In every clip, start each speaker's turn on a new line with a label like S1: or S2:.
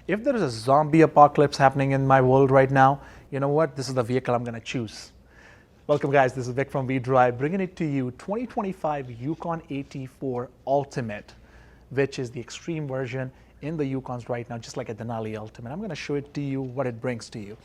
S1: if there is a zombie apocalypse happening in my world right now, you know what? This is the vehicle I'm going to choose. Welcome guys, this is Vic from V-Drive bringing it to you 2025 Yukon AT4 Ultimate, which is the extreme version in the Yukons right now, just like a Denali Ultimate. I'm going to show it to you, what it brings to you.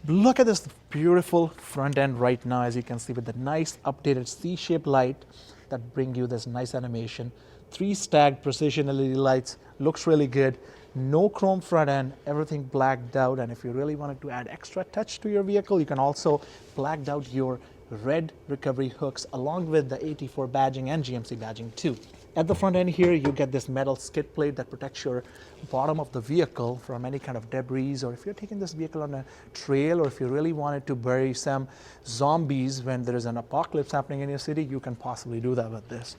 S1: Look at this beautiful front end right now, as you can see, with the nice updated C-shaped light that bring you this nice animation. 3 stacked precision LED lights, looks really good. No chrome front end, everything blacked out, and if you really wanted to add extra touch to your vehicle, you can also black out your red recovery hooks along with the AT4 badging and GMC badging too. At the front end here, you get this metal skid plate that protects your bottom of the vehicle from any kind of debris, or if you're taking this vehicle on a trail, or if you really wanted to bury some zombies when there is an apocalypse happening in your city, you can possibly do that with this.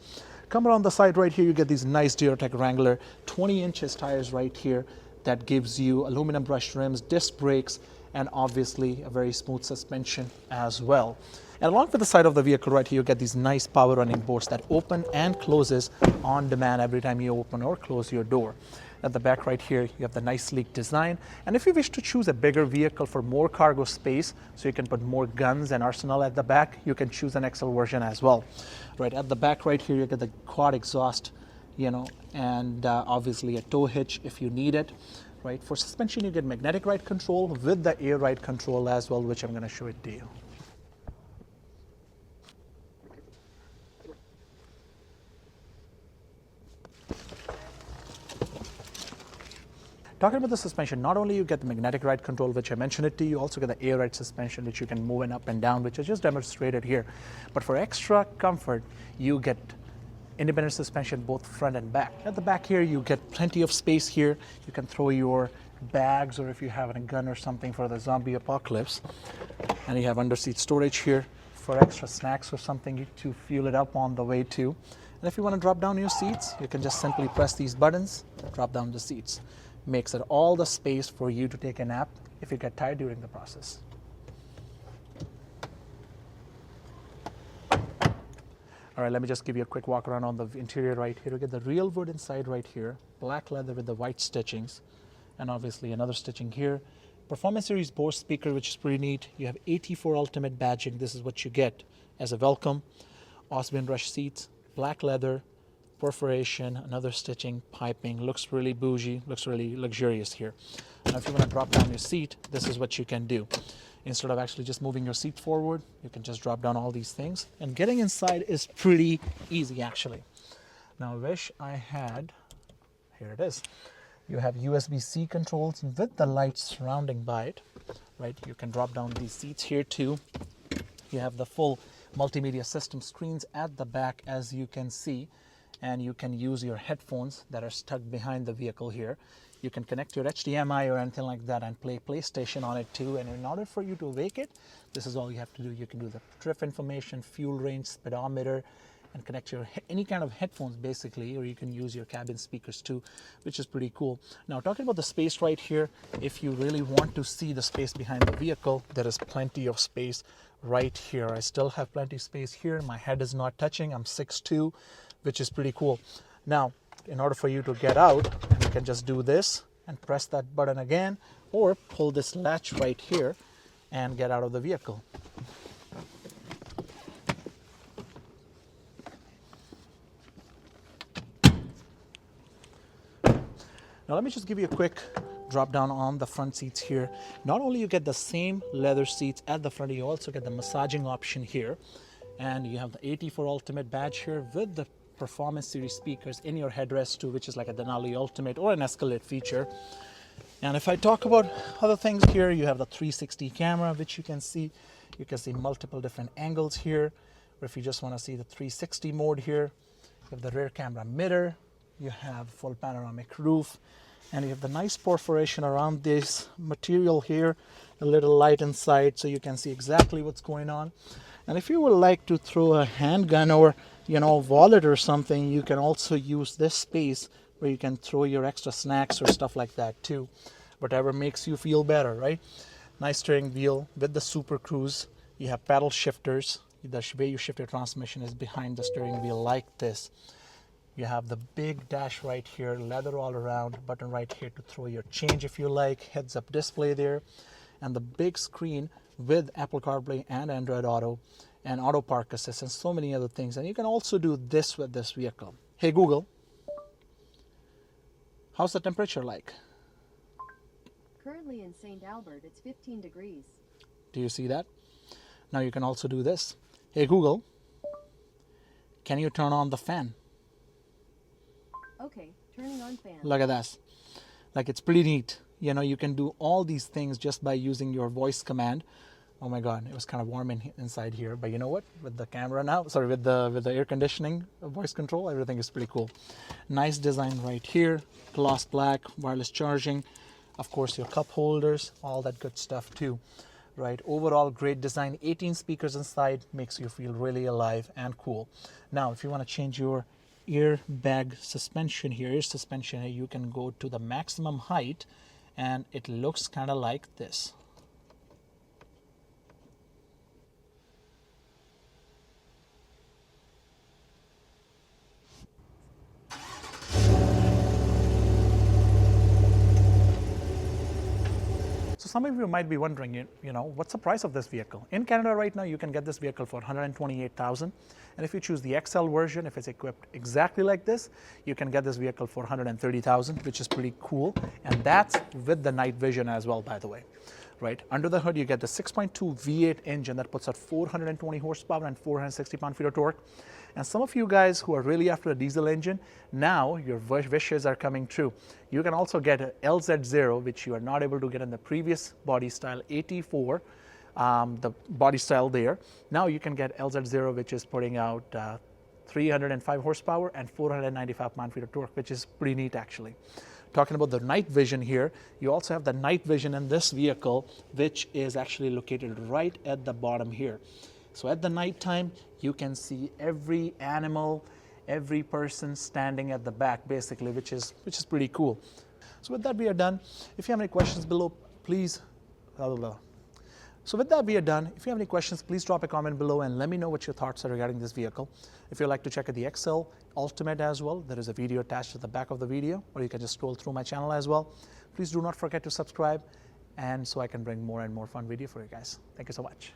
S1: Come around the side right here, you get these nice Durotech Wrangler 20 inches tires right here that gives you aluminum brushed rims, disc brakes, and obviously a very smooth suspension as well. And along with the side of the vehicle right here, you get these nice power running boards that open and closes on demand every time you open or close your door. At the back right here, you have the nice sleek design. And if you wish to choose a bigger vehicle for more cargo space, so you can put more guns and arsenal at the back, you can choose an XL version as well. Right at the back right here, you get the quad exhaust, and obviously a tow hitch if you need it. Right, for suspension, you get magnetic ride control with the air ride control as well, which I'm going to show it to you. Talking about the suspension, not only you get the magnetic ride control, which I mentioned it to you, you also get the air ride suspension, which you can move in up and down, which I just demonstrated here. But for extra comfort, you get independent suspension both front and back. At the back here, you get plenty of space here. You can throw your bags, or if you have a gun or something for the zombie apocalypse. And you have underseat storage here for extra snacks or something to fuel it up on the way too. And if you want to drop down your seats, you can just simply press these buttons, drop down the seats. Makes it all the space for you to take a nap if you get tired during the process. All right, let me just give you a quick walk around on the interior right here. You get the real wood inside right here, black leather with the white stitchings, and obviously another stitching here. Performance Series Bose speaker, which is pretty neat. You have AT4 Ultimate badging. This is what you get as a welcome. Osmium brush seats, black leather, perforation, another stitching, piping. Looks really bougie, looks really luxurious here. Now if you want to drop down your seat, this is what you can do. Instead of actually just moving your seat forward, you can just drop down all these things. And getting inside is pretty easy actually. Now I wish I had, here it is. You have USB-C controls with the lights surrounding by it, right? You can drop down these seats here too. You have the full multimedia system screens at the back, as you can see. And you can use your headphones that are stuck behind the vehicle here. You can connect your HDMI or anything like that and play PlayStation on it too. And in order for you to wake it, this is all you have to do. You can do the trip information, fuel range, speedometer, and connect your any kind of headphones basically, or you can use your cabin speakers too, which is pretty cool. Now talking about the space right here, if you really want to see the space behind the vehicle, there is plenty of space right here. I still have plenty of space here. My head is not touching. I'm 6'2", which is pretty cool. Now, in order for you to get out, you can just do this and press that button again, or pull this latch right here and get out of the vehicle. Now let me just give you a quick drop down on the front seats here. Not only you get the same leather seats at the front, you also get the massaging option here. And you have the AT4 Ultimate badge here with the Performance Series speakers in your headrest too, which is like a Denali Ultimate or an Escalade feature. And if I talk about other things here, you have the 360 camera, which you can see. You can see multiple different angles here. Or if you just want to see the 360 mode here, you have the rear camera mirror. You have full panoramic roof, and you have the nice perforation around this material here, a little light inside so you can see exactly what's going on. And if you would like to throw a handgun or wallet or something, you can also use this space where you can throw your extra snacks or stuff like that too. Whatever makes you feel better, right? Nice steering wheel with the Super Cruise. You have paddle shifters. The way you shift your transmission is behind the steering wheel like this. You have the big dash right here, leather all around, button right here to throw your change if you like, heads-up display there, and the big screen with Apple CarPlay and Android Auto and Auto Park Assist and so many other things. And you can also do this with this vehicle. Hey Google, how's the temperature like?
S2: Currently in St. Albert, it's 15 degrees.
S1: Do you see that? Now you can also do this. Hey Google, can you turn on the fan?
S2: Okay, turning on fan.
S1: Look at that. Like, it's pretty neat. You know, you can do all these things just by using your voice command. Oh my God, it was kind of warm inside here, but you know what? With the camera now, sorry, with the air conditioning, voice control, everything is pretty cool. Nice design right here, gloss black, wireless charging, of course your cup holders, all that good stuff too. Right, overall great design. 18 speakers inside, makes you feel really alive and cool. Now, if you want to change your airbag suspension here, you can go to the maximum height and it looks kind of like this. So some of you might be wondering, you know, what's the price of this vehicle? In Canada right now, you can get this vehicle for $128,000. And if you choose the XL version, if it's equipped exactly like this, you can get this vehicle for $130,000, which is pretty cool. And that's with the night vision as well, by the way. Right, under the hood, you get the 6.2 V8 engine that puts out 420 horsepower and 460 pound-feet of torque. And some of you guys who are really after a diesel engine, now your wishes are coming true. You can also get a LZ0, which you are not able to get in the previous body style AT4, the body style there. Now you can get LZ0, which is putting out 305 horsepower and 495 pound-feet of torque, which is pretty neat actually. Talking about the night vision here, you also have the night vision in this vehicle, which is actually located right at the bottom here. So at the night time, you can see every animal, every person standing at the back basically, which is pretty cool. So with that we are done. If you have any questions below, please, So with that we are done. If you have any questions, please drop a comment below and let me know what your thoughts are regarding this vehicle. If you'd like to check out the XL Ultimate as well, there is a video attached to the back of the video, or you can just scroll through my channel as well. Please do not forget to subscribe, and so I can bring more and more fun video for you guys. Thank you so much.